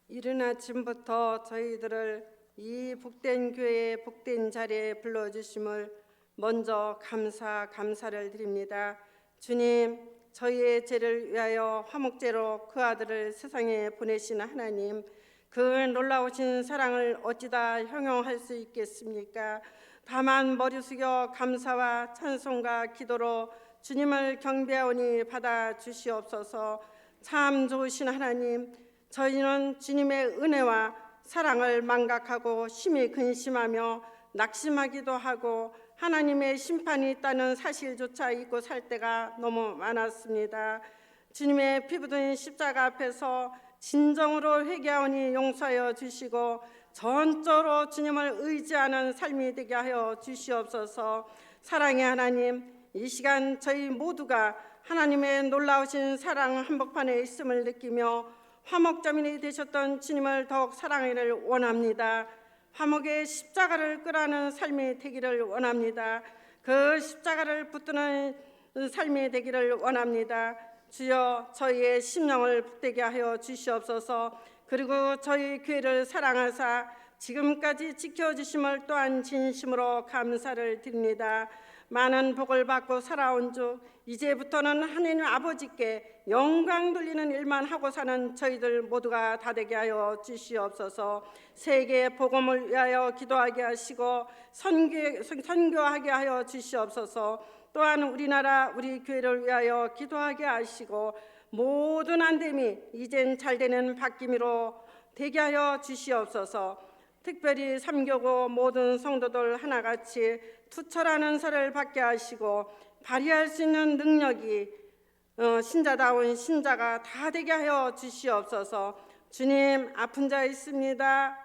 이른 아침부터 저희들을 이 복된 교회의 복된 자리에 불러주심을 먼저 감사를 드립니다. 주님, 저희의 죄를 위하여 화목제로 그 아들을 세상에 보내신 하나님, 그 놀라우신 사랑을 어찌다 형용할 수 있겠습니까? 다만 머리 숙여 감사와 찬송과 기도로 주님을 경배하오니 받아 주시옵소서. 참 좋으신 하나님, 저희는 주님의 은혜와 사랑을 망각하고 심히 근심하며 낙심하기도 하고 하나님의 심판이 있다는 사실조차 잊고 살 때가 너무 많았습니다. 주님의 피 묻은 십자가 앞에서 진정으로 회개하오니 용서하여 주시고 전적으로 주님을 의지하는 삶이 되게 하여 주시옵소서. 사랑의 하나님, 이 시간 저희 모두가 하나님의 놀라우신 사랑 한복판에 있음을 느끼며 화목자민이 되셨던 주님을 더욱 사랑하기를 원합니다. 화목의 십자가를 끄라는 삶이 되기를 원합니다. 그 십자가를 붙드는 삶이 되기를 원합니다. 주여, 저희의 심령을 붙들게 하여 주시옵소서. 그리고 저희 교회를 사랑하사 지금까지 지켜주심을 또한 진심으로 감사를 드립니다. 많은 복을 받고 살아온 주, 이제부터는 하나님 아버지께 영광 돌리는 일만 하고 사는 저희들 모두가 다 되게 하여 주시옵소서. 세계 복음을 위하여 기도하게 하시고 선교하게 하여 주시옵소서. 또한 우리나라 우리 교회를 위하여 기도하게 하시고 모든 안됨이 이젠 잘되는 바뀜으로 되게 하여 주시옵소서. 특별히 삼교구 모든 성도들 하나같이 투철하는 설을 받게 하시고 발휘할 수 있는 능력이 신자다운 신자가 다 되게 하여 주시옵소서. 주님, 아픈 자 있습니다.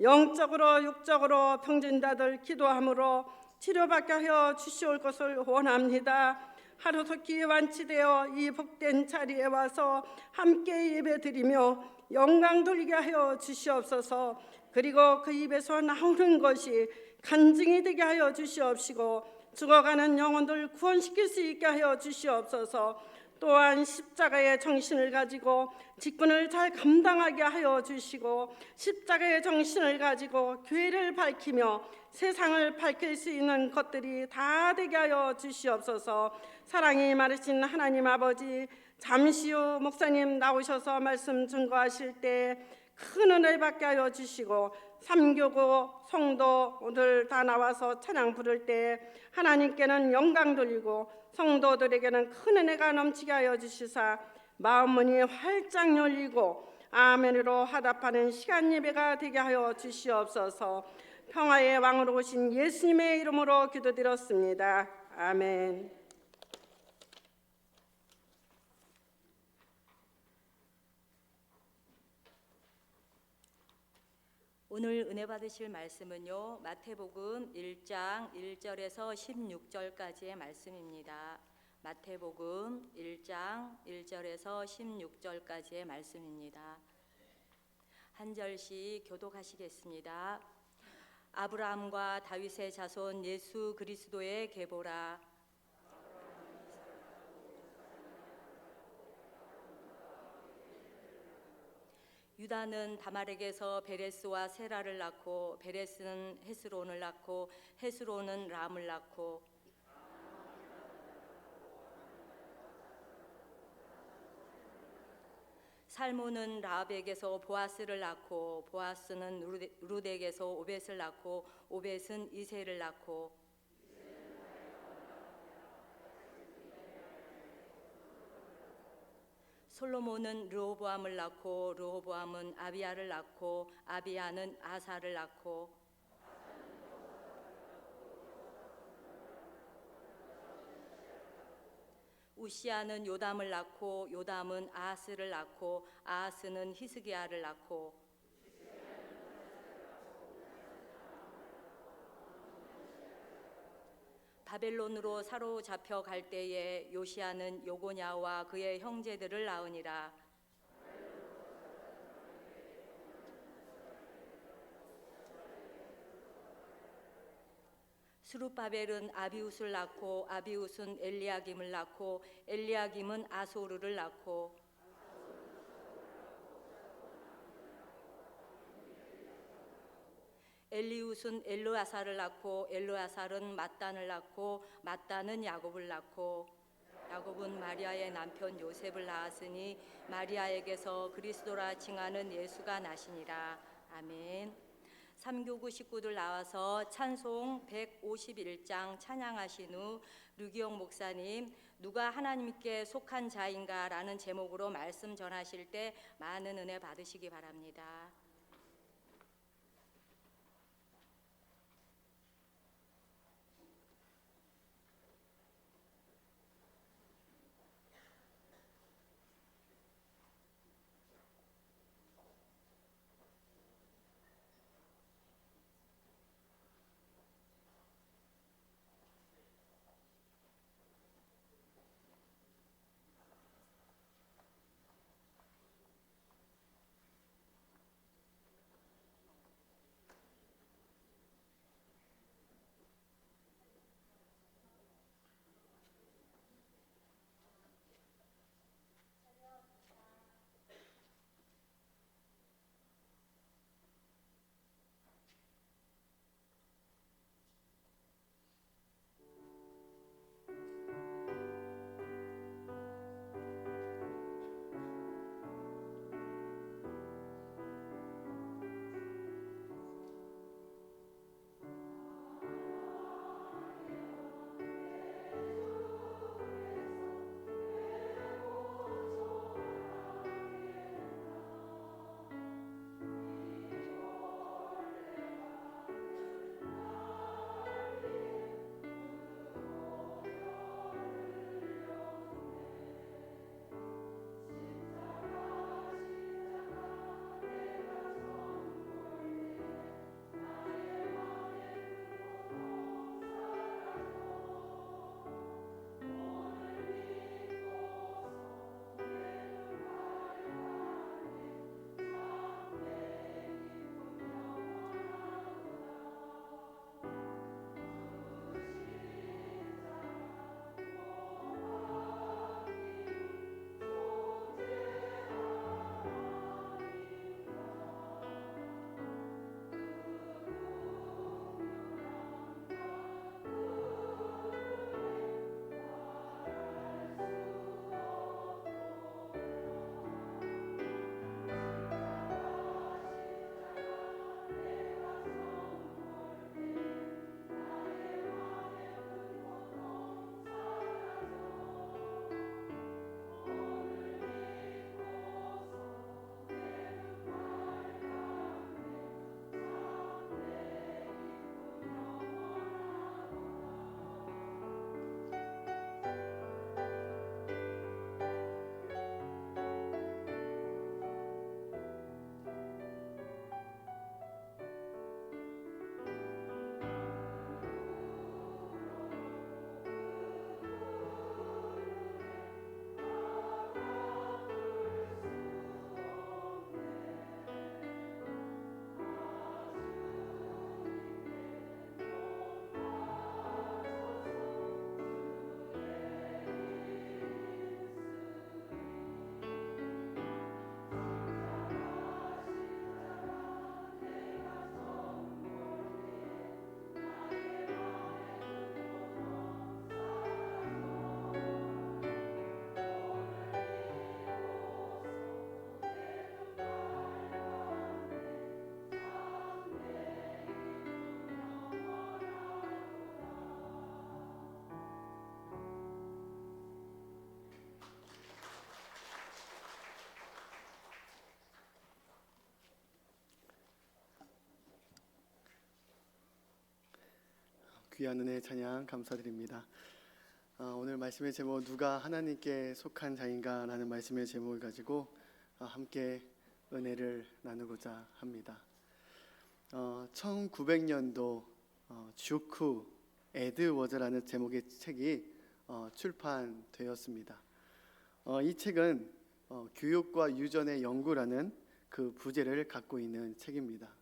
영적으로 육적으로 병든 자들 기도함으로 치료받게 하여 주시올 것을 원합니다. 하루속히 완치되어 이 복된 자리에 와서 함께 예배드리며 영광 돌리게 하여 주시옵소서. 그리고 그 입에서 나오는 것이 간증이 되게 하여 주시옵시고 죽어가는 영혼들 구원시킬 수 있게 하여 주시옵소서. 또한 십자가의 정신을 가지고 직분을 잘 감당하게 하여 주시고 십자가의 정신을 가지고 교회를 밝히며 세상을 밝힐 수 있는 것들이 다 되게 하여 주시옵소서. 사랑이 많으신 하나님 아버지, 잠시 후 목사님 나오셔서 말씀 증거하실 때 큰 은혜 받게 하여 주시고 삼교구 성도들 다 나와서 찬양 부를 때 하나님께는 영광 돌리고 성도들에게는 큰 은혜가 넘치게 하여 주시사 마음 문이 활짝 열리고 아멘으로 화답하는 시간 예배가 되게 하여 주시옵소서. 평화의 왕으로 오신 예수님의 이름으로 기도드렸습니다. 아멘. 오늘 은혜 받으실 말씀은요, 마태복음 1장 1절에서 16절까지의 말씀입니다. 마태복음 1장 1절에서 16절까지의 말씀입니다. 한 절씩 교독하시겠습니다. 아브라함과 다윗의 자손 예수 그리스도의 계보라. 유다는 다말에게서 베레스와 세라를 낳고 베레스는 헤스론을 낳고 헤스론은 람을 낳고 살몬은 라합에게서 보아스를 낳고 보아스는 룻에게서 오벳을 낳고 오벳은 이새를 낳고 솔로몬은 르호보암을 낳고 르호보암은 아비야를 낳고 아비야는 아사를 낳고 우시아는 요담을 낳고 요담은 아하스를 낳고 아하스는 히스기야를 낳고 바벨론으로 사로잡혀 갈 때에 요시아는 요고냐와 그의 형제들을 낳으니라. 스룹바벨은 아비웃을 낳고 아비웃은 엘리야김을 낳고 엘리야김은 아소르를 낳고 엘리웃은 엘르아살을 낳고 엘르아살은 mat단을 낳고 mat단은 야곱을 낳고 야곱은 마리아의 남편 요셉을 낳았으니 마리아에게서 그리스도라 칭하는 예수가 나시니라. 아멘. 3교구 식구들 나와서 찬송 151장 찬양하신 후 류기영 목사님 누가 하나님께 속한 자인가 라는 제목으로 말씀 전하실 때 많은 은혜 받으시기 바랍니다. 귀한 은혜의 찬양 감사드립니다. 오늘 말씀의 제목 누가 하나님께 속한 자인가 라는 말씀의 제목을 가지고 함께 은혜를 나누고자 합니다. 1900년도 주크 에드워즈라는 제목의 책이 출판되었습니다. 이 책은 교육과 유전의 연구라는 그 부제를 갖고 있는 책입니다.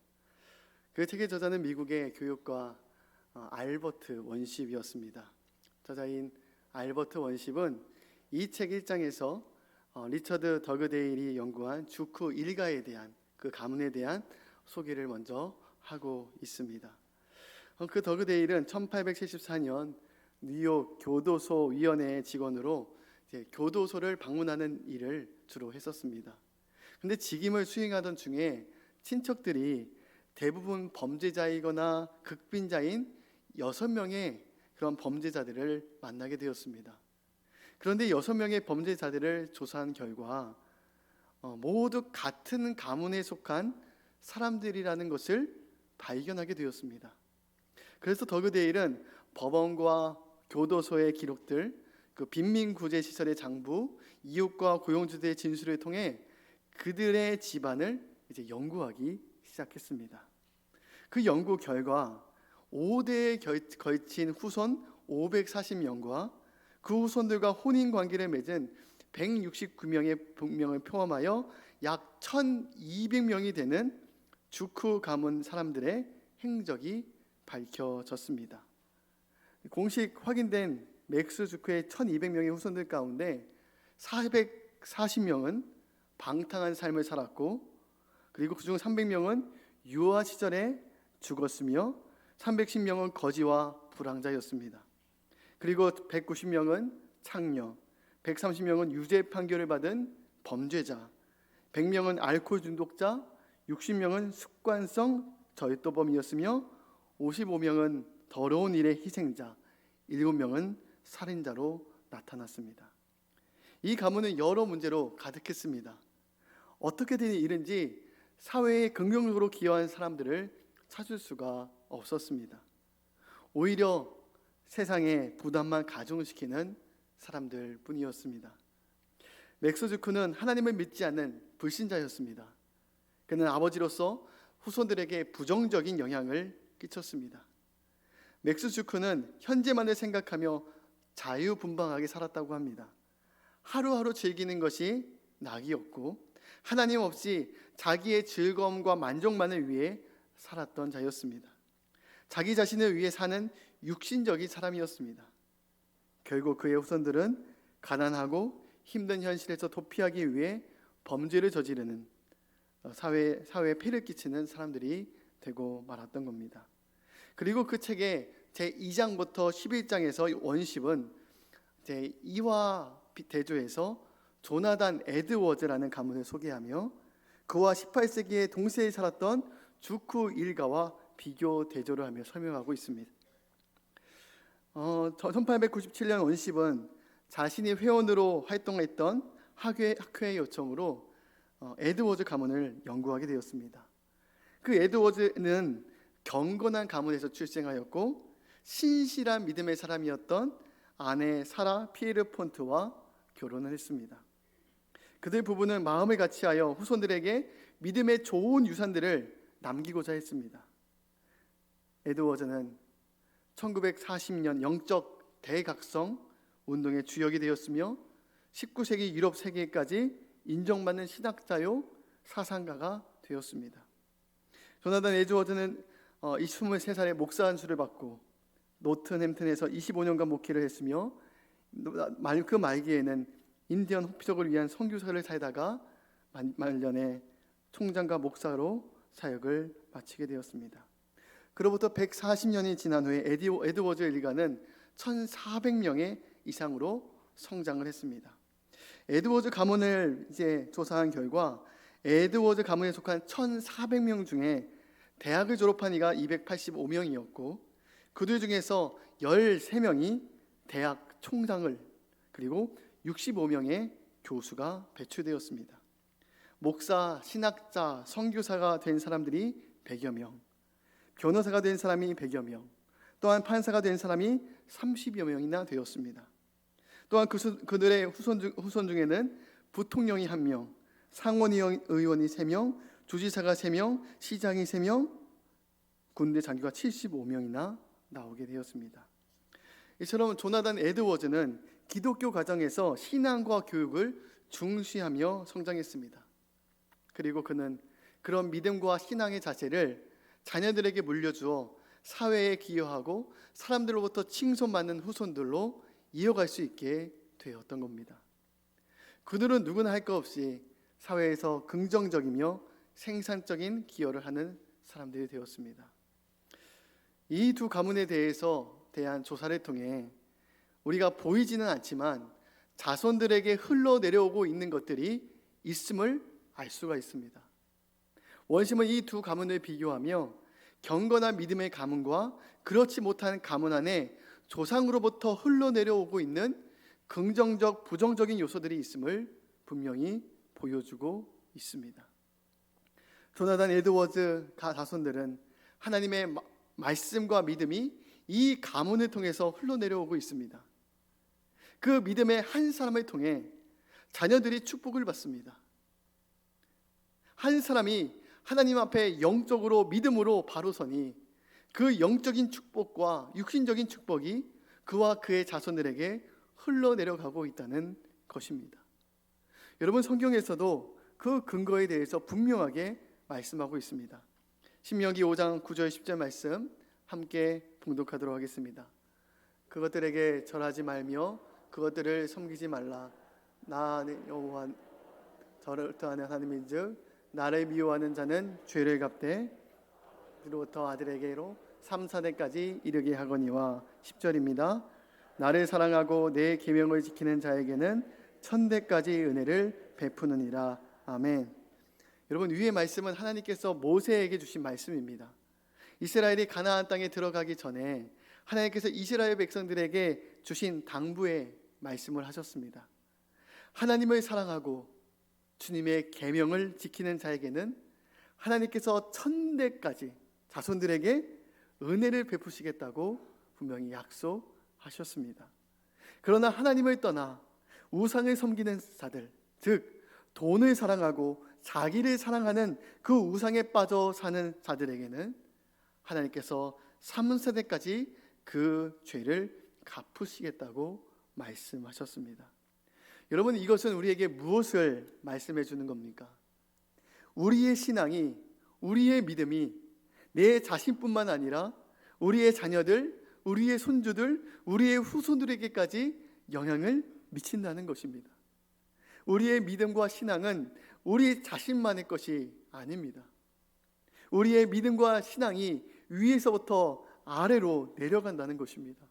그 책의 저자는 미국의 교육가 알버트 원십이었습니다. 저자인 알버트 원십은 이 책 1장에서 리처드 더그데일이 연구한 주크 일가에 대한 그 가문에 대한 소개를 먼저 하고 있습니다. 그 더그데일은 1874년 뉴욕 교도소 위원회의 직원으로 이제 교도소를 방문하는 일을 주로 했었습니다. 근데 직임을 수행하던 중에 친척들이 대부분 범죄자이거나 극빈자인 6명의 그런 범죄자들을 만나게 되었습니다. 그런데 6명의 범죄자들을 조사한 결과 모두 같은 가문에 속한 사람들이라는 것을 발견하게 되었습니다. 그래서 더그데일은 법원과 교도소의 기록들, 그 빈민구제시설의 장부, 이웃과 고용주들의 진술을 통해 그들의 집안을 이제 연구하기 시작했습니다. 그 연구 결과 5대에 걸친 후손 540명과 그 후손들과 혼인 관계를 맺은 169명의 분명을 포함하여 약 1,200명이 되는 주크 가문 사람들의 행적이 밝혀졌습니다. 공식 확인된 맥스 주크의 1,200명의 후손들 가운데 440명은 방탕한 삶을 살았고, 그리고 그중 300명은 유아 시절에 죽었으며 310명은 거지와 불황자였습니다. 그리고 190명은 창녀, 130명은 유죄 판결을 받은 범죄자, 100명은 알코올 중독자, 60명은 습관성 절도범이었으며 55명은 더러운 일의 희생자, 7명은 살인자로 나타났습니다. 이 가문은 여러 문제로 가득했습니다. 어떻게 된 일인지 사회에 긍정적으로 기여한 사람들을 찾을 수가 없었습니다. 오히려 세상에 부담만 가중시키는 사람들 뿐이었습니다. 맥스 주크는 하나님을 믿지 않는 불신자였습니다. 그는 아버지로서 후손들에게 부정적인 영향을 끼쳤습니다. 맥스 주크는 현재만을 생각하며 자유분방하게 살았다고 합니다. 하루하루 즐기는 것이 낙이었고 하나님 없이 자기의 즐거움과 만족만을 위해 살았던 자였습니다. 자기 자신을 위해 사는 육신적인 사람이었습니다. 결국 그의 후손들은 가난하고 힘든 현실에서 도피하기 위해 범죄를 저지르는 사회에 폐를 끼치는 사람들이 되고 말았던 겁니다. 그리고 그 책의 제2장부터 11장에서 원십은 제2화 대조에서 조나단 에드워즈라는 가문을 소개하며 그와 18세기에 동시에 살았던 주크 일가와 비교 대조를 하며 설명하고 있습니다. 1897년 원십은 자신이 회원으로 활동했던 학회의 요청으로 에드워즈 가문을 연구하게 되었습니다. 그 에드워즈는 경건한 가문에서 출생하였고 신실한 믿음의 사람이었던 아내 사라 피에르폰트와 결혼을 했습니다. 그들 부부는 마음을 같이하여 후손들에게 믿음의 좋은 유산들을 남기고자 했습니다. 에드워즈는 1940년 영적 대각성 운동의 주역이 되었으며 19세기 유럽 세계까지 인정받는 신학자요 사상가가 되었습니다. 조나단 에드워즈는 23살에 목사 안수를 받고 노튼햄튼에서 25년간 목회를 했으며 그 말기에는 인디언 호피족을 위한 선교사를 살다가 말년에 총장과 목사로 사역을 마치게 되었습니다. 그로부터 140년이 지난 후에 에드워즈 일가는 1,400명의 이상으로 성장을 했습니다. 에드워즈 가문을 이제 조사한 결과 에드워즈 가문에 속한 1,400명 중에 대학을 졸업한 이가 285명이었고 그들 중에서 13명이 대학 총장을 그리고 65명의 교수가 배출되었습니다. 목사, 신학자, 선교사가 된 사람들이 100여 명, 변호사가 된 사람이 100여 명, 또한 판사가 된 사람이 30여 명이나 되었습니다. 또한 그들의 후손 중에는 부통령이 1명, 상원의원이 3명, 주지사가 3명, 시장이 3명, 군대 장교가 75명이나 나오게 되었습니다. 이처럼 조나단 에드워즈는 기독교 가정에서 신앙과 교육을 중시하며 성장했습니다. 그리고 그는 그런 믿음과 신앙의 자세를 자녀들에게 물려주어 사회에 기여하고 사람들로부터 칭송받는 후손들로 이어갈 수 있게 되었던 겁니다. 그들은 누구나 할 것 없이 사회에서 긍정적이며 생산적인 기여를 하는 사람들이 되었습니다. 이 두 가문에 대한 조사를 통해 우리가 보이지는 않지만 자손들에게 흘러내려오고 있는 것들이 있음을 알 수가 있습니다. 원심은 이 두 가문을 비교하며 경건한 믿음의 가문과 그렇지 못한 가문 안에 조상으로부터 흘러내려오고 있는 긍정적, 부정적인 요소들이 있음을 분명히 보여주고 있습니다. 조나단 에드워즈 자손들은 하나님의 말씀과 믿음이 이 가문을 통해서 흘러내려오고 있습니다. 그 믿음의 한 사람을 통해 자녀들이 축복을 받습니다. 한 사람이 하나님 앞에 영적으로 믿음으로 바로 서니 그 영적인 축복과 육신적인 축복이 그와 그의 자손들에게 흘러내려가고 있다는 것입니다. 여러분, 성경에서도 그 근거에 대해서 분명하게 말씀하고 있습니다. 신명기 5장 9절 10절 말씀 함께 봉독하도록 하겠습니다. 그것들에게 절하지 말며 그것들을 섬기지 말라. 나 여호와 저를 뜻하는 하나님인즉 나를 미워하는 자는 죄를 갚되 그로부터 아들에게로 3, 4대까지 이르게 하거니와. 10절입니다. 나를 사랑하고 내 계명을 지키는 자에게는 1000대까지 은혜를 베푸느니라. 아멘. 여러분, 위의 말씀은 하나님께서 모세에게 주신 말씀입니다. 이스라엘이 가나안 땅에 들어가기 전에 하나님께서 이스라엘 백성들에게 주신 당부의 말씀을 하셨습니다. 하나님을 사랑하고 주님의 계명을 지키는 자에게는 하나님께서 1000대까지 자손들에게 은혜를 베푸시겠다고 분명히 약속하셨습니다. 그러나 하나님을 떠나 우상을 섬기는 자들, 즉 돈을 사랑하고 자기를 사랑하는 그 우상에 빠져 사는 자들에게는 하나님께서 3세대까지 그 죄를 갚으시겠다고 말씀하셨습니다. 여러분, 이것은 우리에게 무엇을 말씀해 주는 겁니까? 우리의 신앙이, 우리의 믿음이 내 자신뿐만 아니라 우리의 자녀들, 우리의 손주들, 우리의 후손들에게까지 영향을 미친다는 것입니다. 우리의 믿음과 신앙은 우리 자신만의 것이 아닙니다. 우리의 믿음과 신앙이 위에서부터 아래로 내려간다는 것입니다.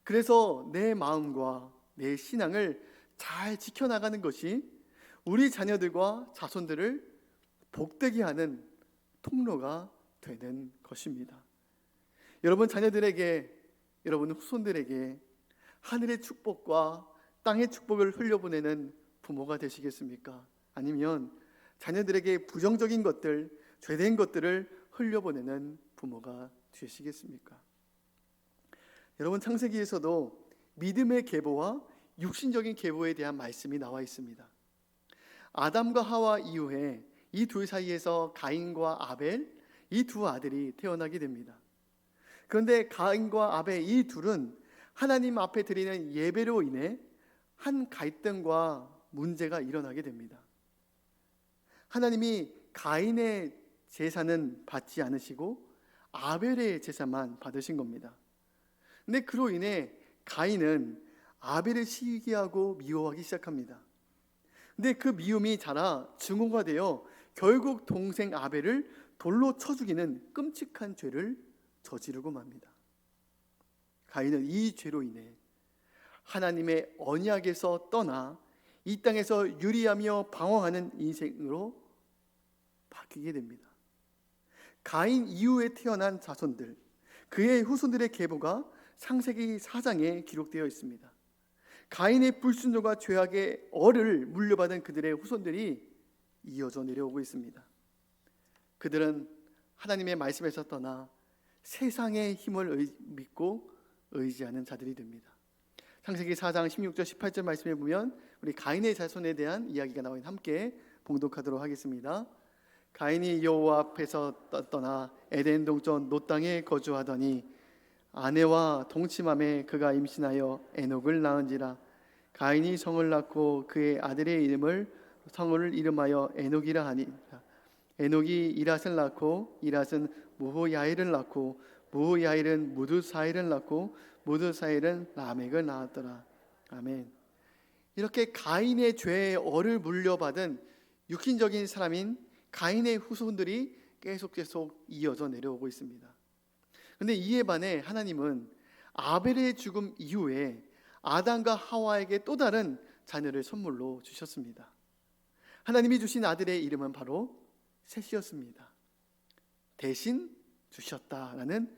그래서 내 마음과 내 신앙을 잘 지켜나가는 것이 우리 자녀들과 자손들을 복되게 하는 통로가 되는 것입니다. 여러분 자녀들에게, 여러분 후손들에게 하늘의 축복과 땅의 축복을 흘려보내는 부모가 되시겠습니까? 아니면 자녀들에게 부정적인 것들, 죄된 것들을 흘려보내는 부모가 되시겠습니까? 여러분 창세기에서도 믿음의 계보와 육신적인 계보에 대한 말씀이 나와 있습니다. 아담과 하와 이후에 이 둘 사이에서 가인과 아벨, 이 두 아들이 태어나게 됩니다. 그런데 가인과 아벨 이 둘은 하나님 앞에 드리는 예배로 인해 한 갈등과 문제가 일어나게 됩니다. 하나님이 가인의 제사는 받지 않으시고 아벨의 제사만 받으신 겁니다. 근데 그로 인해 가인은 아벨을 시기하고 미워하기 시작합니다. 근데 그 미움이 자라 증오가 되어 결국 동생 아벨을 돌로 쳐 죽이는 끔찍한 죄를 저지르고 맙니다. 가인은 이 죄로 인해 하나님의 언약에서 떠나 이 땅에서 유리하며 방황하는 인생으로 바뀌게 됩니다. 가인 이후에 태어난 자손들, 그의 후손들의 계보가 창세기 4장에 기록되어 있습니다. 가인의 불순종과 죄악의 얼을 물려받은 그들의 후손들이 이어져 내려오고 있습니다. 그들은 하나님의 말씀에서 떠나 세상의 힘을 믿고 의지하는 자들이 됩니다. 창세기 4장 16절 18절 말씀에 보면 우리 가인의 자손에 대한 이야기가 나와 있는 함께 봉독하도록 하겠습니다. 가인이 여호와 앞에서 떠나 에덴 동쪽 노 땅에 거주하더니 아내와 동침함에 그가 임신하여 에녹을 낳은지라. 가인이 성을 낳고 그의 아들의 이름을 성을 이름하여 에녹이라 하니라. 에녹이 이랏을 낳고 이랏은 무후야일을 낳고 무후야일은 무두사일을 낳고 무두사일은 라멕을 낳았더라. 아멘. 이렇게 가인의 죄의 얼을 물려받은 육신적인 사람인 가인의 후손들이 계속 이어져 내려오고 있습니다. 그런데 이에 반해 하나님은 아벨의 죽음 이후에 아담과 하와에게 또 다른 자녀를 선물로 주셨습니다. 하나님이 주신 아들의 이름은 바로 셋이었습니다. 대신 주셨다라는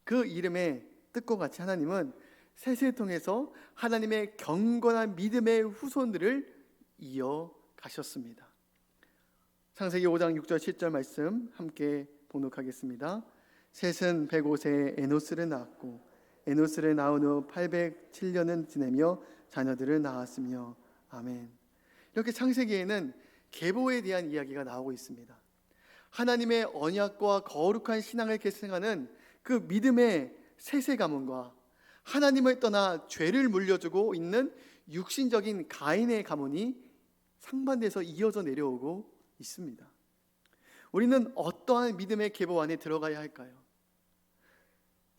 그 이름의 뜻과 같이 하나님은 셋을 통해서 하나님의 경건한 믿음의 후손들을 이어가셨습니다. 창세기 5장 6절 7절 말씀 함께 봉독하겠습니다. 셋은 105세에 에노스를 낳았고 에노스를 낳은 후 807년을 지내며 자녀들을 낳았으며 아멘. 이렇게 창세기에는 계보에 대한 이야기가 나오고 있습니다. 하나님의 언약과 거룩한 신앙을 계승하는 그 믿음의 셋의 가문과 하나님을 떠나 죄를 물려주고 있는 육신적인 가인의 가문이 상반돼서 이어져 내려오고 있습니다. 우리는 어떠한 믿음의 계보 안에 들어가야 할까요?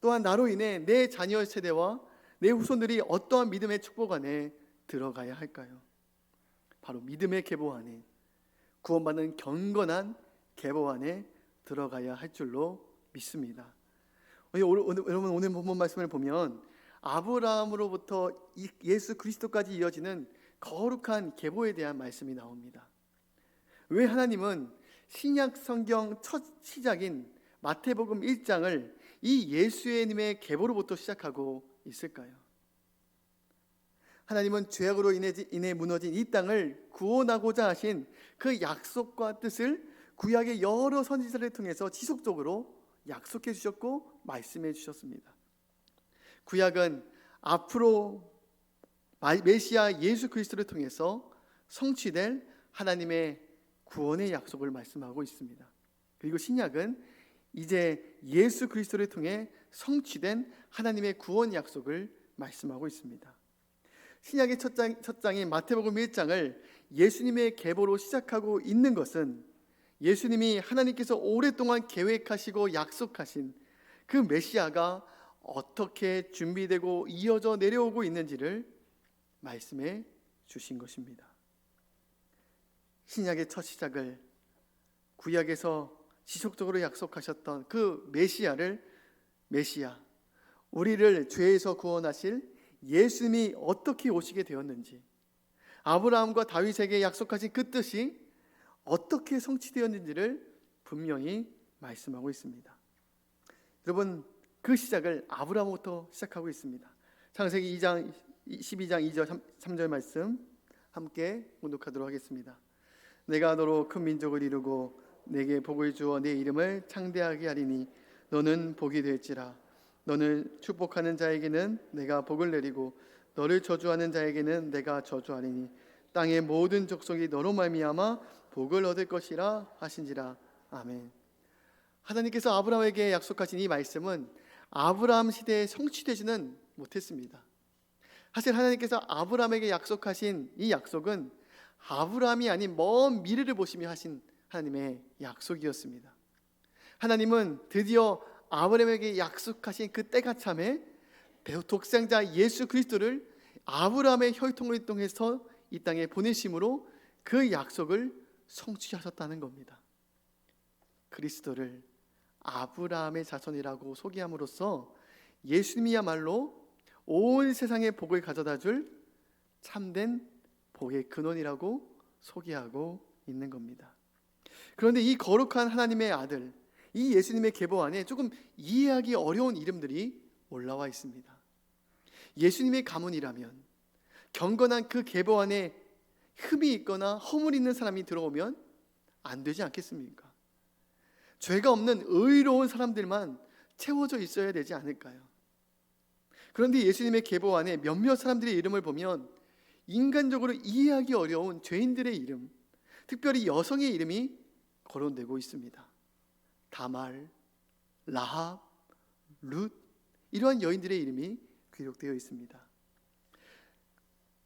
또한 나로 인해 내 자녀 세대와 내 후손들이 어떠한 믿음의 축복 안에 들어가야 할까요? 바로 믿음의 계보 안에, 구원받는 경건한 계보 안에 들어가야 할 줄로 믿습니다. 여러분 오늘 본문 말씀을 보면 아브라함으로부터 예수 그리스도까지 이어지는 거룩한 계보에 대한 말씀이 나옵니다. 왜 하나님은 신약 성경 첫 시작인 마태복음 1장을 이 예수님의 계보로부터 시작하고 있을까요? 하나님은 죄악으로 인해 무너진 이 땅을 구원하고자 하신 그 약속과 뜻을 구약의 여러 선지자를 통해서 지속적으로 약속해 주셨고 말씀해 주셨습니다. 구약은 앞으로 메시아 예수 그리스도를 통해서 성취될 하나님의 구원의 약속을 말씀하고 있습니다. 그리고 신약은 이제 예수 그리스도를 통해 성취된 하나님의 구원 약속을 말씀하고 있습니다. 신약의 첫 장인 마태복음 1장을 예수님의 계보로 시작하고 있는 것은 예수님이 하나님께서 오랫동안 계획하시고 약속하신 그 메시아가 어떻게 준비되고 이어져 내려오고 있는지를 말씀해 주신 것입니다. 신약의 첫 시작을 구약에서 지속적으로 약속하셨던 그 메시아, 우리를 죄에서 구원하실 예수님이 어떻게 오시게 되었는지, 아브라함과 다윗에게 약속하신 그 뜻이 어떻게 성취되었는지를 분명히 말씀하고 있습니다. 여러분, 그 시작을 아브라함부터 시작하고 있습니다. 창세기 12장 2절 3절 말씀 함께 봉독하도록 하겠습니다. 내가 너로 큰 민족을 이루고 내게 복을 주어 내 이름을 창대하게 하리니 너는 복이 될지라. 너를 축복하는 자에게는 내가 복을 내리고 너를 저주하는 자에게는 내가 저주하리니 땅의 모든 족속이 너로 말미암아 복을 얻을 것이라 하신지라. 아멘. 하나님께서 아브라함에게 약속하신 이 말씀은 아브라함 시대에 성취되지는 못했습니다. 사실 하나님께서 아브라함에게 약속하신 이 약속은 아브라함이 아닌 먼 미래를 보시며 하신 하나님의 약속이었습니다. 하나님은 드디어 아브라함에게 약속하신 그 때가 참에 독생자 예수 그리스도를 아브라함의 혈통을 통해서 이 땅에 보내심으로 그 약속을 성취하셨다는 겁니다. 그리스도를 아브라함의 자손이라고 소개함으로써 예수님이야말로 온 세상의 복을 가져다 줄 참된 복의 근원이라고 소개하고 있는 겁니다. 그런데 이 거룩한 하나님의 아들, 이 예수님의 계보 안에 조금 이해하기 어려운 이름들이 올라와 있습니다. 예수님의 가문이라면 경건한 그 계보 안에 흠이 있거나 허물이 있는 사람이 들어오면 안 되지 않겠습니까? 죄가 없는 의로운 사람들만 채워져 있어야 되지 않을까요? 그런데 예수님의 계보 안에 몇몇 사람들의 이름을 보면 인간적으로 이해하기 어려운 죄인들의 이름, 특별히 여성의 이름이 거론되고 있습니다. 다말, 라합, 룻, 이러한 여인들의 이름이 기록되어 있습니다.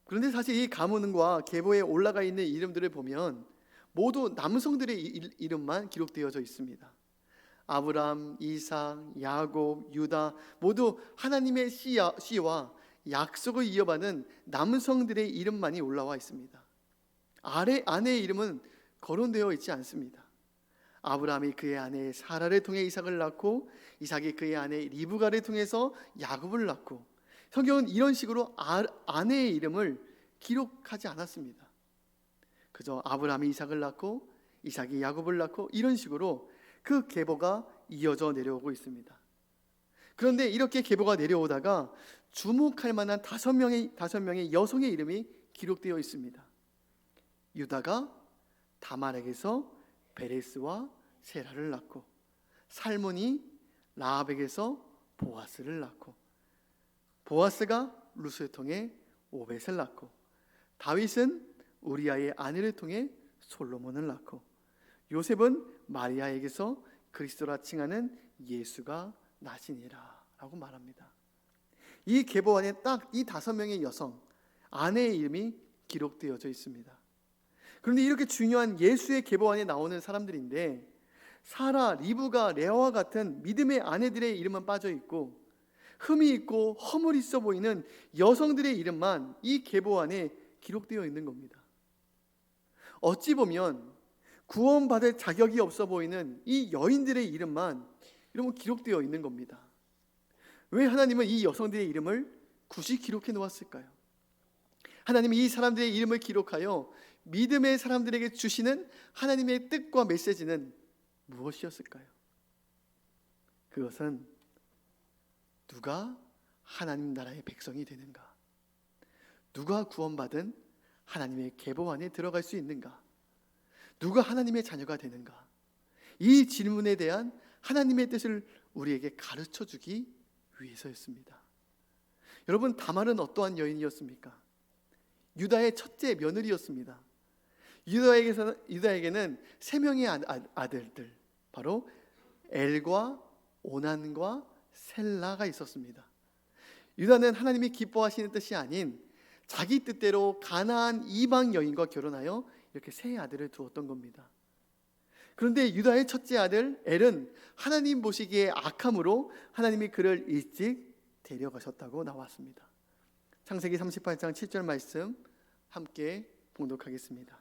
그런데 사실 이 가문과 계보에 올라가 있는 이름들을 보면 모두 남성들의 이름만 기록되어져 있습니다. 아브람, 이삭, 야곱, 유다 모두 하나님의 씨와 약속을 이어받은 남성들의 이름만이 올라와 있습니다. 아내의 이름은 거론되어 있지 않습니다. 아브라함이 그의 아내 사라를 통해 이삭을 낳고 이삭이 그의 아내 리브가를 통해서 야곱을 낳고, 성경은 이런 식으로 아내의 이름을 기록하지 않았습니다. 그저 아브라함이 이삭을 낳고 이삭이 야곱을 낳고, 이런 식으로 그 계보가 이어져 내려오고 있습니다. 그런데 이렇게 계보가 내려오다가 주목할 만한 5명의 여성의 이름이 기록되어 있습니다. 유다가 다말에게서 베레스와 세라를 낳고, 살몬이 라합에게서 보아스를 낳고, 보아스가 루스를 통해 오벳을 낳고, 다윗은 우리아의 아내를 통해 솔로몬을 낳고, 요셉은 마리아에게서 그리스도라 칭하는 예수가 나시니라 라고 말합니다. 이 계보 안에 딱 이 5명의 여성 아내의 이름이 기록되어져 있습니다. 그런데 이렇게 중요한 예수의 계보 안에 나오는 사람들인데, 사라, 리브가, 레아와 같은 믿음의 아내들의 이름은 빠져 있고, 흠이 있고 허물 있어 보이는 여성들의 이름만 이 계보 안에 기록되어 있는 겁니다. 어찌 보면 구원받을 자격이 없어 보이는 이 여인들의 이름만 이런 기록되어 있는 겁니다. 왜 하나님은 이 여성들의 이름을 굳이 기록해 놓았을까요? 하나님이 이 사람들의 이름을 기록하여 믿음의 사람들에게 주시는 하나님의 뜻과 메시지는 무엇이었을까요? 그것은 누가 하나님 나라의 백성이 되는가? 누가 구원받은 하나님의 계보 안에 들어갈 수 있는가? 누가 하나님의 자녀가 되는가? 이 질문에 대한 하나님의 뜻을 우리에게 가르쳐 주기 위해서였습니다. 여러분, 다말은 어떠한 여인이었습니까? 유다의 첫째 며느리였습니다. 유다에게는 3명의 아들들, 바로 엘과 오난과 셀라가 있었습니다. 유다는 하나님이 기뻐하시는 뜻이 아닌 자기 뜻대로 가나안 이방 여인과 결혼하여 이렇게 3 아들을 두었던 겁니다. 그런데 유다의 첫째 아들 엘은 하나님 보시기에 악함으로 하나님이 그를 일찍 데려가셨다고 나왔습니다. 창세기 38장 7절 말씀 함께 봉독하겠습니다.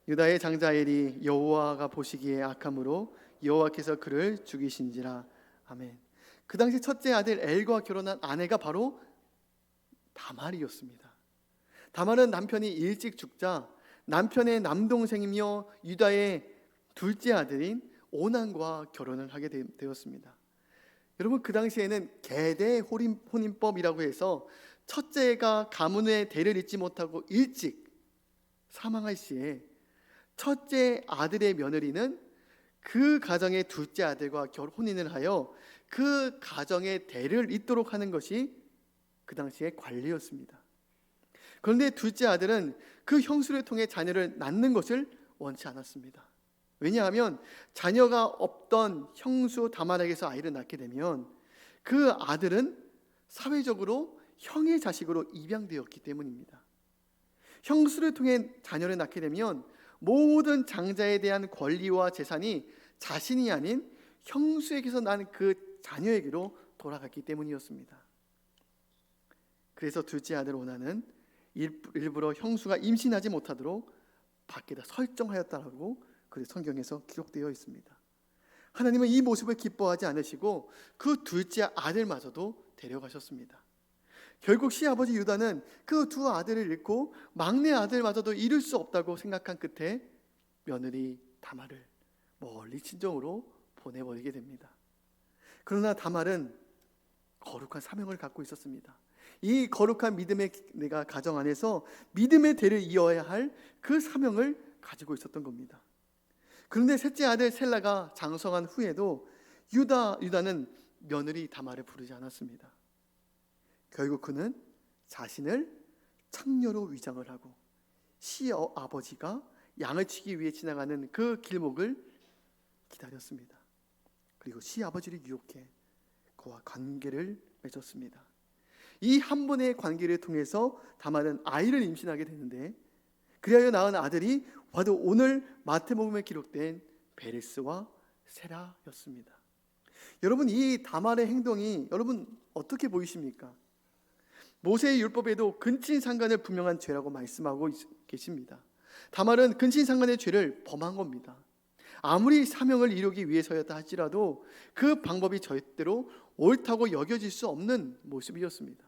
유다의 장자 엘이 여호와가 보시기에 악함으로 여호와께서 그를 죽이신지라. 아멘. 그 당시 첫째 아들 엘과 결혼한 아내가 바로 다말이었습니다. 다말은 남편이 일찍 죽자 남편의 남동생이며 유다의 둘째 아들인 오난과 결혼을 하게 되었습니다. 여러분, 그 당시에는 계대 혼인법이라고 해서 첫째가 가문의 대를 잇지 못하고 일찍 사망할 시에 첫째 아들의 며느리는 그 가정의 둘째 아들과 혼인을 하여 그 가정의 대를 잇도록 하는 것이 그 당시의 관례였습니다. 그런데 둘째 아들은 그 형수를 통해 자녀를 낳는 것을 원치 않았습니다. 왜냐하면 자녀가 없던 형수 다말에게서 아이를 낳게 되면 그 아들은 사회적으로 형의 자식으로 입양되었기 때문입니다. 형수를 통해 자녀를 낳게 되면 모든 장자에 대한 권리와 재산이 자신이 아닌 형수에게서 난 그 자녀에게로 돌아갔기 때문이었습니다. 그래서 둘째 아들 오나는 일부러 형수가 임신하지 못하도록 밖에다 설정하였다라고 그 성경에서 기록되어 있습니다. 하나님은 이 모습을 기뻐하지 않으시고 그 둘째 아들마저도 데려가셨습니다. 결국 시아버지 유다는 그 2 아들을 잃고 막내 아들마저도 잃을 수 없다고 생각한 끝에 며느리 다말을 멀리 친정으로 보내버리게 됩니다. 그러나 다말은 거룩한 사명을 갖고 있었습니다. 이 거룩한 믿음의 내가 가정 안에서 믿음의 대를 이어야 할 그 사명을 가지고 있었던 겁니다. 그런데 셋째 아들 셀라가 장성한 후에도 유다는 며느리 다말을 부르지 않았습니다. 결국 그는 자신을 창녀로 위장을 하고 시아버지가 양을 치기 위해 지나가는 그 길목을 기다렸습니다. 그리고 시아버지를 유혹해 그와 관계를 맺었습니다. 이 한 번의 관계를 통해서 다말은 아이를 임신하게 되는데, 그리하여 낳은 아들이 바로 오늘 마태복음에 기록된 베레스와 세라였습니다. 여러분, 이 다말의 행동이 여러분 어떻게 보이십니까? 모세의 율법에도 근친상간을 분명한 죄라고 말씀하고 계십니다. 다말은 근친상간의 죄를 범한 겁니다. 아무리 사명을 이루기 위해서였다 할지라도 그 방법이 절대로 옳다고 여겨질 수 없는 모습이었습니다.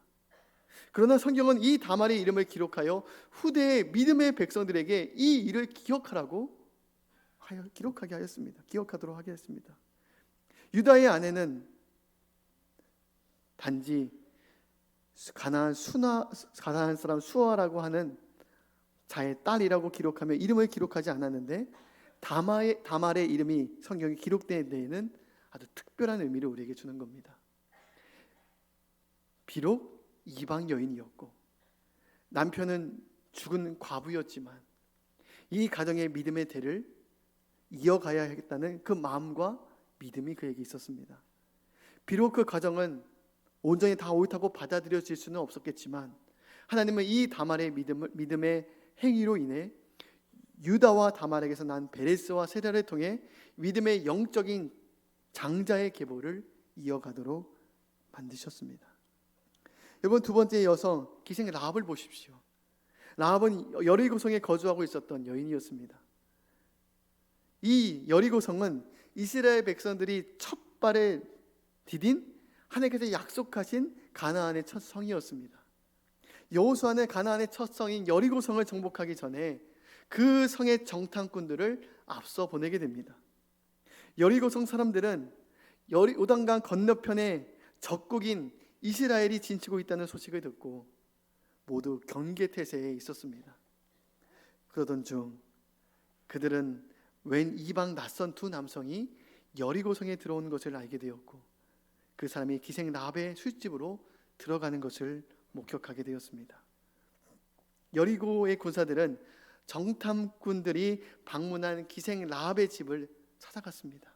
그러나 성경은 이 다말의 이름을 기록하여 후대의 믿음의 백성들에게 이 일을 기록하게 하였습니다. 기억하도록 하게 했습니다. 유다의 아내는 단지 가나안 사람 수아라고 하는 자의 딸이라고 기록하며 이름을 기록하지 않았는데, 다말의 이름이 성경에 기록된 데에는 아주 특별한 의미를 우리에게 주는 겁니다. 비록 이방 여인이었고 남편은 죽은 과부였지만 이 가정의 믿음의 대를 이어가야 하겠다는 그 마음과 믿음이 그에게 있었습니다. 비록 그 가정은 온전히 다 옳다고 받아들여질 수는 없었겠지만 하나님은 이 다말의 믿음의 행위로 인해 유다와 다말에게서 난 베레스와 세라를 통해 믿음의 영적인 장자의 계보를 이어가도록 만드셨습니다. 여러분, 두 번째 여성 기생 라합을 보십시오. 라합은 여리고성에 거주하고 있었던 여인이었습니다. 이 여리고성은 이스라엘 백성들이 첫 발에 디딘 하나님께서 약속하신 가나안의 첫 성이었습니다. 여호수아는 가나안의 첫 성인 여리고성을 정복하기 전에 그 성의 정탐꾼들을 앞서 보내게 됩니다. 여리고성 사람들은 요단강 건너편에 적국인 이스라엘이 진치고 있다는 소식을 듣고 모두 경계태세에 있었습니다. 그러던 중 그들은 웬 이방 낯선 두 남성이 여리고성에 들어온 것을 알게 되었고 그 사람이 기생 라합의 술집으로 들어가는 것을 목격하게 되었습니다. 여리고의 군사들은 정탐꾼들이 방문한 기생 라합의 집을 찾아갔습니다.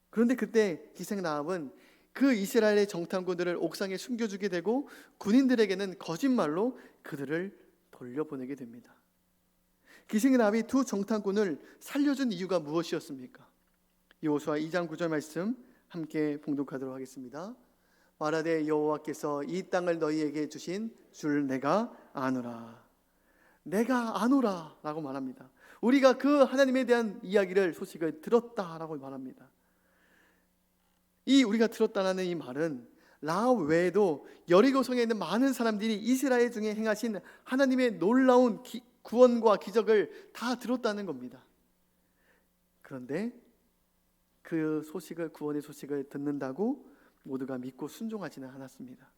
그런데 그때 기생 라합은 그 이스라엘의 정탐꾼들을 옥상에 숨겨주게 되고 군인들에게는 거짓말로 그들을 돌려보내게 됩니다. 기생 라합이 두 정탐꾼을 살려준 이유가 무엇이었습니까? 여호수아 2장 9절 말씀 함께 봉독하도록 하겠습니다. 말하되 여호와께서 이 땅을 너희에게 주신 줄 내가 아노라. 내가 아노라 라고 말합니다. 우리가 그 하나님에 대한 소식을 들었다라고 말합니다. 이 우리가 들었다라는 이 말은 라합 외에도 여리고성에 있는 많은 사람들이 이스라엘 중에 행하신 하나님의 놀라운 구원과 기적을 다 들었다는 겁니다. 그런데 그 구원의 소식을 듣는다고 모두가 믿고 순종하지는 않았습니다.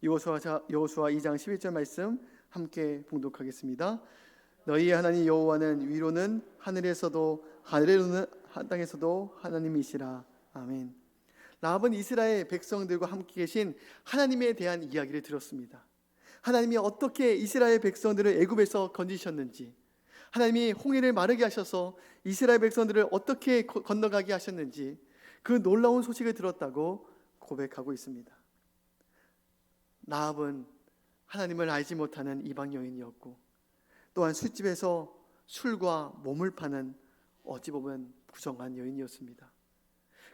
여호수아 2장 11절 말씀 함께 봉독하겠습니다. 너희의 하나님 여호와는 위로는 하늘에서도 아래로는 땅에서도 하나님이시라. 아멘. 라합은 이스라엘 백성들과 함께 계신 하나님에 대한 이야기를 들었습니다. 하나님이 어떻게 이스라엘 백성들을 애굽에서 건지셨는지, 하나님이 홍해를 마르게 하셔서 이스라엘 백성들을 어떻게 건너가게 하셨는지 그 놀라운 소식을 들었다고 고백하고 있습니다. 라합은 하나님을 알지 못하는 이방 여인이었고 또한 술집에서 술과 몸을 파는 어찌 보면 부정한 여인이었습니다.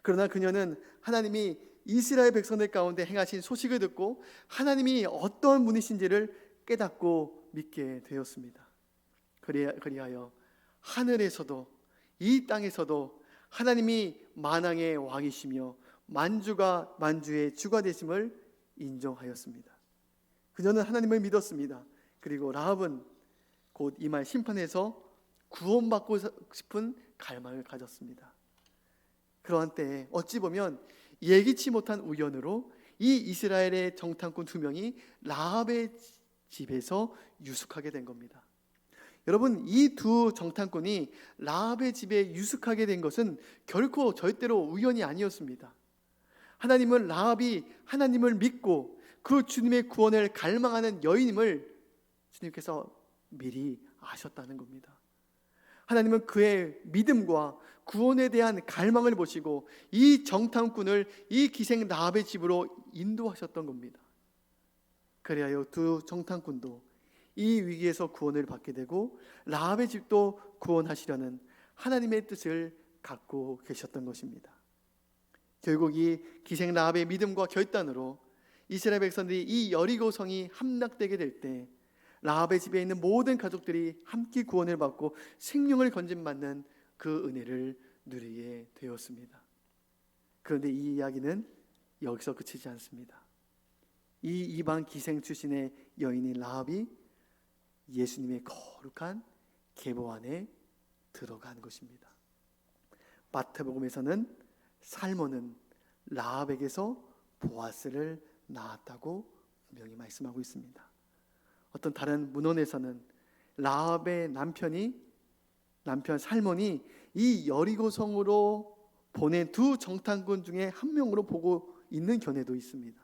그러나 그녀는 하나님이 이스라엘 백성들 가운데 행하신 소식을 듣고 하나님이 어떤 분이신지를 깨닫고 믿게 되었습니다. 그리하여 하늘에서도 이 땅에서도 하나님이 만왕의 왕이시며 만주가 만주의 주가 되심을 인정하였습니다. 그녀는 하나님을 믿었습니다. 그리고 라합은 곧 이 말 심판에서 구원받고 싶은 갈망을 가졌습니다. 그러한 때에 어찌 보면 예기치 못한 우연으로 이 이스라엘의 정탐꾼 2명이 라합의 집에서 유숙하게 된 겁니다. 여러분, 이 두 정탐꾼이 라합의 집에 유숙하게 된 것은 결코 절대로 우연이 아니었습니다. 하나님은 라합이 하나님을 믿고 그 주님의 구원을 갈망하는 여인임을 주님께서 미리 아셨다는 겁니다. 하나님은 그의 믿음과 구원에 대한 갈망을 보시고 이 정탐꾼을 이 기생 라합의 집으로 인도하셨던 겁니다. 그리하여 두 정탐꾼도 이 위기에서 구원을 받게 되고 라합의 집도 구원하시려는 하나님의 뜻을 갖고 계셨던 것입니다. 결국 이 기생 라합의 믿음과 결단으로 이스라엘 백성들이 이 여리고성이 함락되게 될 때 라합의 집에 있는 모든 가족들이 함께 구원을 받고 생명을 건진받는 그 은혜를 누리게 되었습니다. 그런데 이 이야기는 여기서 그치지 않습니다. 이 이방 기생 출신의 여인인 라합이 예수님의 거룩한 계보 안에 들어간 것입니다. 마태복음에서는 살몬은 라합에게서 보아스를 낳았다고 분명히 말씀하고 있습니다. 어떤 다른 문헌에서는 라합의 남편 살몬이 이 여리고 성으로 보낸 두 정탐꾼 중에 한 명으로 보고 있는 견해도 있습니다.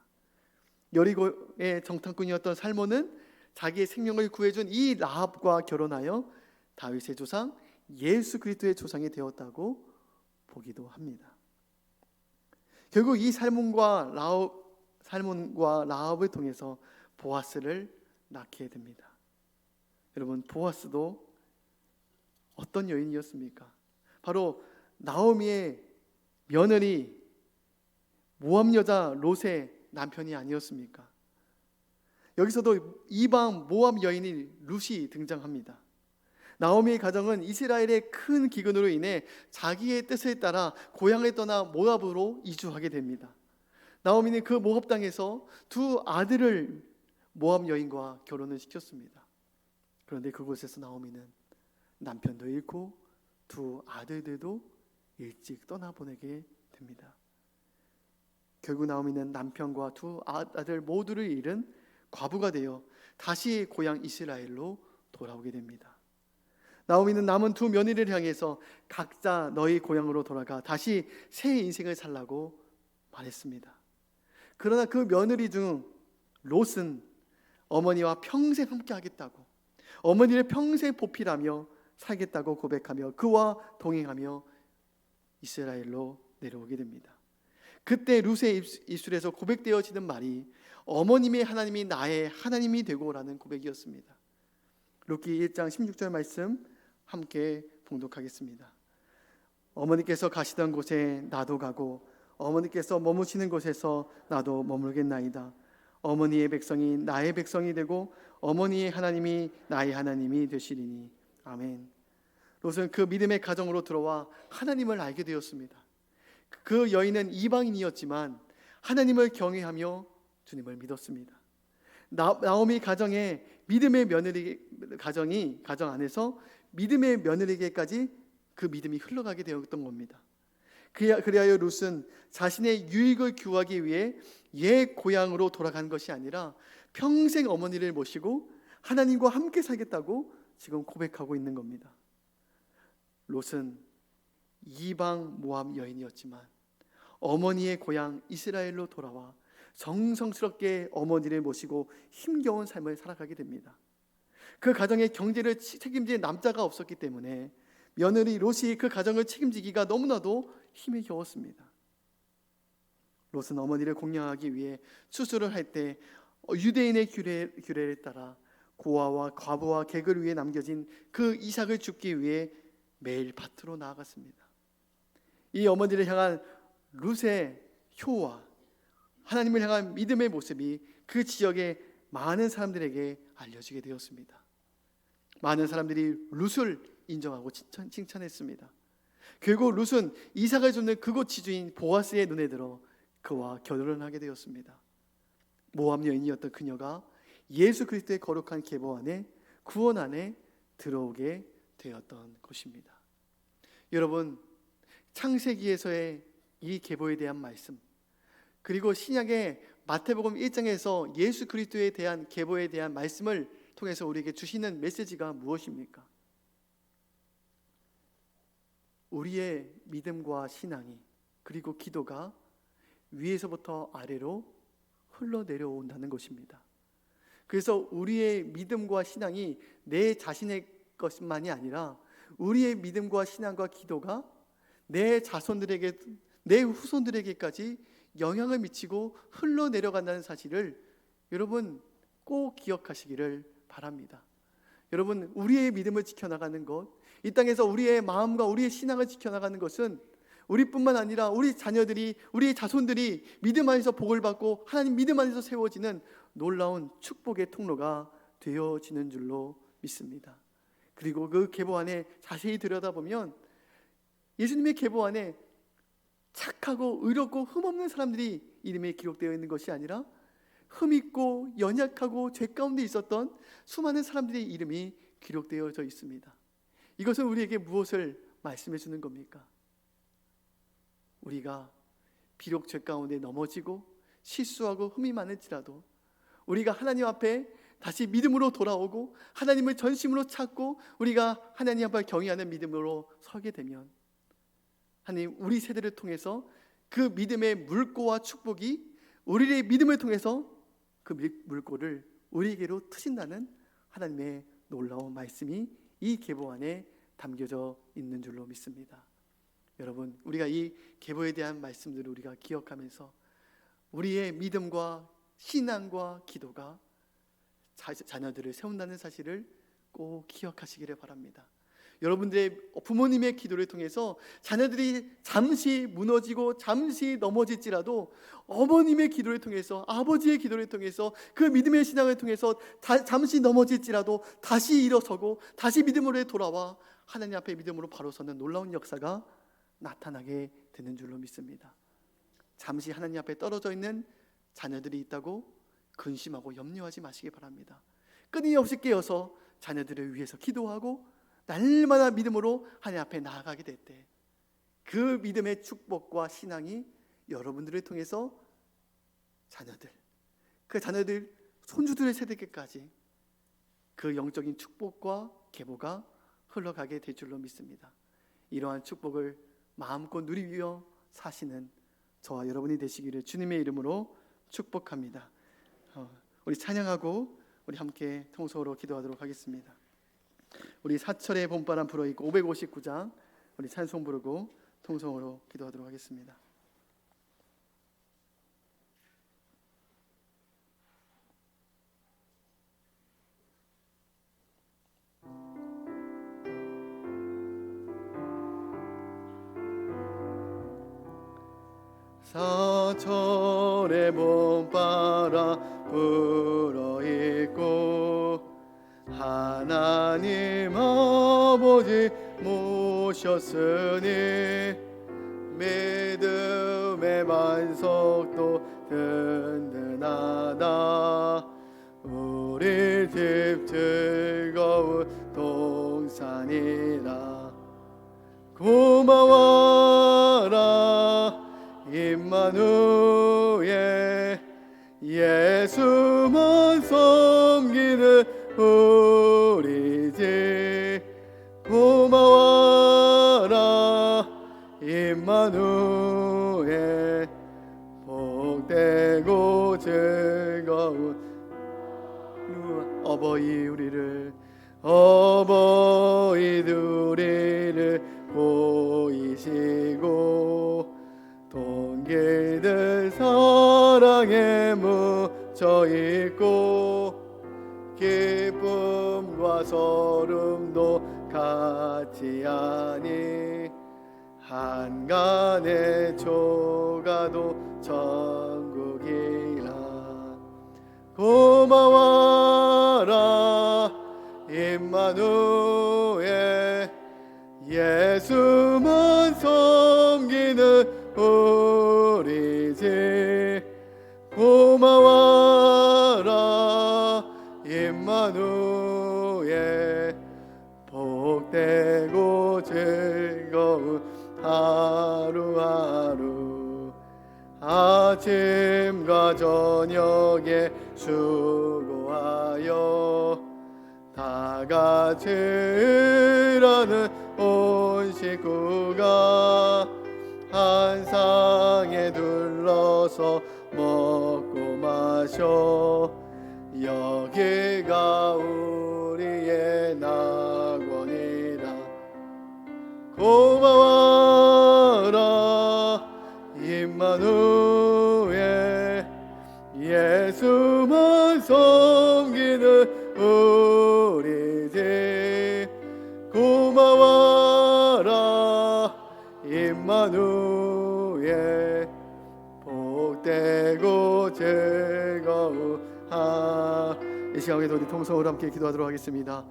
여리고의 정탐꾼이었던 살몬은 자기의 생명을 구해준 이 라합과 결혼하여 다윗의 조상 예수 그리스도의 조상이 되었다고 보기도 합니다. 결국 이 살몬과 라합을 통해서 보아스를 낳게 됩니다. 여러분, 보아스도 어떤 여인이었습니까? 바로 나오미의 며느리 모압 여자 롯의 남편이 아니었습니까? 여기서도 이방 모압 여인인 룻이 등장합니다. 나오미의 가정은 이스라엘의 큰 기근으로 인해 자기의 뜻에 따라 고향을 떠나 모압으로 이주하게 됩니다. 나오미는 그 모압 땅에서 두 아들을 모압 여인과 결혼을 시켰습니다. 그런데 그곳에서 나오미는 남편도 잃고 두 아들들도 일찍 떠나보내게 됩니다. 결국 나오미는 남편과 두 아들 모두를 잃은 과부가 되어 다시 고향 이스라엘로 돌아오게 됩니다. 나오미는 남은 두 며느리를 향해서 각자 너희 고향으로 돌아가 다시 새 인생을 살라고 말했습니다. 그러나 그 며느리 중 롯은 어머니와 평생 함께 하겠다고, 어머니를 평생 보필하며 살겠다고 고백하며 그와 동행하며 이스라엘로 내려오게 됩니다. 그때 룻의 입술에서 고백되어지는 말이 어머님의 하나님이 나의 하나님이 되고라는 고백이었습니다. 룻기 1장 16절 말씀 함께 봉독하겠습니다. 어머니께서 가시던 곳에 나도 가고 어머니께서 머무시는 곳에서 나도 머물겠나이다. 어머니의 백성이 나의 백성이 되고 어머니의 하나님이 나의 하나님이 되시리니. 아멘. 롯은 그 믿음의 가정으로 들어와 하나님을 알게 되었습니다. 그 여인은 이방인이었지만 하나님을 경외하며 주님을 믿었습니다. 나오미 가정의 믿음의 며느리 가정 안에서 믿음의 며느리에게까지 그 믿음이 흘러가게 되었던 겁니다. 그리하여 룻은 자신의 유익을 구하기 위해 옛 고향으로 돌아간 것이 아니라 평생 어머니를 모시고 하나님과 함께 살겠다고 지금 고백하고 있는 겁니다. 롯은 이방 모압 여인이었지만 어머니의 고향 이스라엘로 돌아와 정성스럽게 어머니를 모시고 힘겨운 삶을 살아가게 됩니다. 그 가정의 경제를 책임질 남자가 없었기 때문에 며느리 롯이 그 가정을 책임지기가 너무나도 힘이 겨웠습니다. 롯은 어머니를 공양하기 위해 추수를 할 때 유대인의 규례를 따라 고아와 과부와 객을 위해 남겨진 그 이삭을 줍기 위해 매일 밭으로 나아갔습니다. 이 어머니를 향한 룻의 효와 하나님을 향한 믿음의 모습이 그 지역의 많은 사람들에게 알려지게 되었습니다. 많은 사람들이 룻을 인정하고 칭찬했습니다. 결국 룻은 이삭을 줍는 그곳 지주인 보아스의 눈에 들어 그와 결혼을 하게 되었습니다. 모압 여인이었던 그녀가 예수 그리스도의 거룩한 계보 안에, 구원 안에 들어오게 되었던 것입니다. 여러분, 창세기에서의 이 계보에 대한 말씀, 그리고 신약의 마태복음 1장에서 예수 그리스도에 대한 계보에 대한 말씀을 통해서 우리에게 주시는 메시지가 무엇입니까? 우리의 믿음과 신앙이, 그리고 기도가 위에서부터 아래로 흘러내려온다는 것입니다. 그래서 우리의 믿음과 신앙이 내 자신의 것만이 아니라 우리의 믿음과 신앙과 기도가 내 자손들에게, 내 후손들에게까지 영향을 미치고 흘러내려간다는 사실을 여러분 꼭 기억하시기를 바랍니다. 여러분, 우리의 믿음을 지켜나가는 것, 이 땅에서 우리의 마음과 우리의 신앙을 지켜나가는 것은 우리뿐만 아니라 우리 자녀들이, 우리의 자손들이 믿음 안에서 복을 받고 하나님 믿음 안에서 세워지는 놀라운 축복의 통로가 되어지는 줄로 믿습니다. 그리고 그 계보 안에 자세히 들여다보면 예수님의 계보 안에 착하고 의롭고 흠없는 사람들이 이름에 기록되어 있는 것이 아니라 흠있고 연약하고 죄 가운데 있었던 수많은 사람들의 이름이 기록되어져 있습니다. 이것은 우리에게 무엇을 말씀해 주는 겁니까? 우리가 비록 죄 가운데 넘어지고 실수하고 흠이 많을지라도 우리가 하나님 앞에 다시 믿음으로 돌아오고 하나님을 전심으로 찾고 우리가 하나님 앞에 경외하는 믿음으로 서게 되면 하나님 우리 세대를 통해서 그 믿음의 물꼬와 축복이 우리의 믿음을 통해서 그 물꼬를 우리에게로 트신다는 하나님의 놀라운 말씀이 이 계보 안에 담겨져 있는 줄로 믿습니다. 여러분, 우리가 이 계보에 대한 말씀들을 우리가 기억하면서 우리의 믿음과 신앙과 기도가 자녀들을 세운다는 사실을 꼭 기억하시기를 바랍니다. 여러분들의 부모님의 기도를 통해서 자녀들이 잠시 무너지고 잠시 넘어질지라도 어머님의 기도를 통해서 아버지의 기도를 통해서 그 믿음의 신앙을 통해서 잠시 넘어질지라도 다시 일어서고 다시 믿음으로 돌아와 하나님 앞에 믿음으로 바로 서는 놀라운 역사가 나타나게 되는 줄로 믿습니다. 잠시 하나님 앞에 떨어져 있는 자녀들이 있다고 근심하고 염려하지 마시기 바랍니다. 끊임없이 깨어서 자녀들을 위해서 기도하고 날마다 믿음으로 하나님 앞에 나아가게 될 때 그 믿음의 축복과 신앙이 여러분들을 통해서 그 자녀들 손주들의 세대까지 그 영적인 축복과 계보가 흘러가게 될 줄로 믿습니다. 이러한 축복을 마음껏 누리며 사시는 저와 여러분이 되시기를 주님의 이름으로 축복합니다. 우리 찬양하고 우리 함께 통성으로 기도하도록 하겠습니다. 우리 사철의 봄바람 불어있고 559장 우리 찬송 부르고 통성으로 기도하도록 하겠습니다. 사철의 봄바람 불어있고 하나님 아버지 모셨으니 믿음의 반석도 든든하다. 우리 집 즐거운 동산이라. 고마워라 임마누엘 예수만 섬기는 우리 집. 고마워라 임마누엘 복되고 즐거운 어버이들 우리를 보이시고 동기들 사랑에 묻혀있고 기쁨과 소름도 같이 하니 한간의 조가도 천국이라. 고마워라 임마누엘 예수만 섬기는 우리 집. 고마워라 임마누엘 복되고 즐거운 하루하루. 아침과 저녁에 수고하여 다같이 일하는 온 식구가 한 상에 둘러서 먹고 마셔. 여기가 우리의 낙원이라. 고마워라 임마누엘 예수만 섬기는 우리 집. 고마워라 임마누엘 복되고 즐거운 이 시간에도 우리 통성으로 함께 기도하도록 하겠습니다.